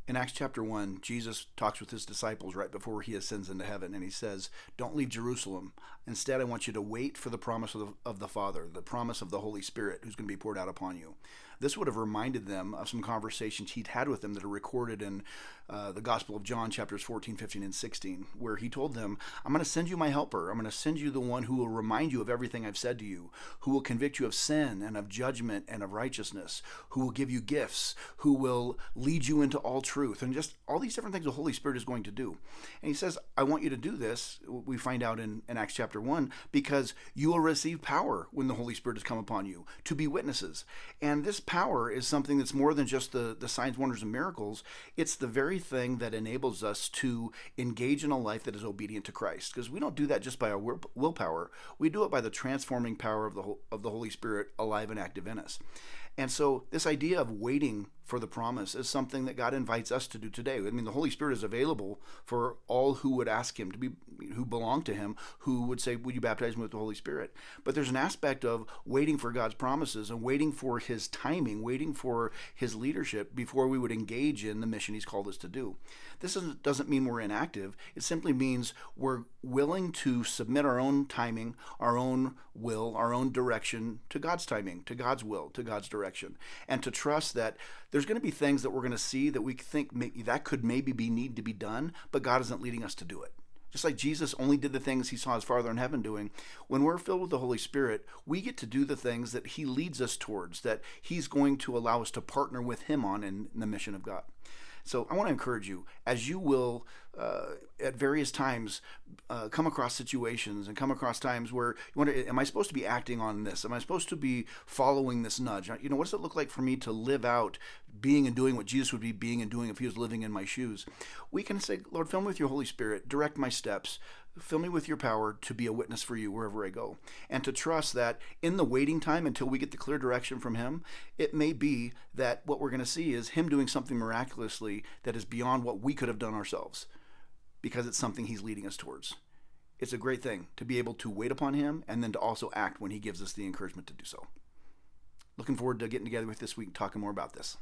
In Acts chapter 1, Jesus talks with his disciples right before he ascends into heaven, and he says, "Don't leave Jerusalem. Instead, I want you to wait for the promise of the Father, the promise of the Holy Spirit who's going to be poured out upon you." This would have reminded them of some conversations he'd had with them that are recorded in the Gospel of John, chapters 14, 15, and 16, where he told them, "I'm going to send you my helper. I'm going to send you the one who will remind you of everything I've said to you, who will convict you of sin and of judgment and of righteousness, who will give you gifts, who will lead you into all truth," and just all these different things the Holy Spirit is going to do. And he says, "I want you to do this," we find out in Acts chapter 1, "because you will receive power when the Holy Spirit has come upon you to be witnesses." And this power is something that's more than just the signs, wonders, and miracles. It's the very thing that enables us to engage in a life that is obedient to Christ. Because we don't do that just by our willpower. We do it by the transforming power of the Holy Spirit alive and active in us. And so this idea of waiting for the promise is something that God invites us to do today. I mean, the Holy Spirit is available for all who would ask him to be, who belong to him, who would say, "Would you baptize me with the Holy Spirit?" But there's an aspect of waiting for God's promises and waiting for his timing, waiting for his leadership before we would engage in the mission he's called us to do. This doesn't mean we're inactive. It simply means we're willing to submit our own timing, our own will, our own direction to God's timing, to God's will, to God's direction, and to trust that there's going to be things that we're going to see that we think that could maybe need to be done, but God isn't leading us to do it. Just like Jesus only did the things he saw his Father in heaven doing, when we're filled with the Holy Spirit, we get to do the things that he leads us towards, that he's going to allow us to partner with him on in the mission of God. So I want to encourage you, as you will at various times come across situations and come across times where you wonder, am I supposed to be acting on this? Am I supposed to be following this nudge? You know, what does it look like for me to live out being and doing what Jesus would be being and doing if he was living in my shoes? We can say, "Lord, fill me with your Holy Spirit, direct my steps, fill me with your power to be a witness for you wherever I go." And to trust that in the waiting time until we get the clear direction from him, it may be that what we're going to see is him doing something miraculously that is beyond what we could have done ourselves, because it's something he's leading us towards. It's a great thing to be able to wait upon him and then to also act when he gives us the encouragement to do so. Looking forward to getting together with this week and talking more about this.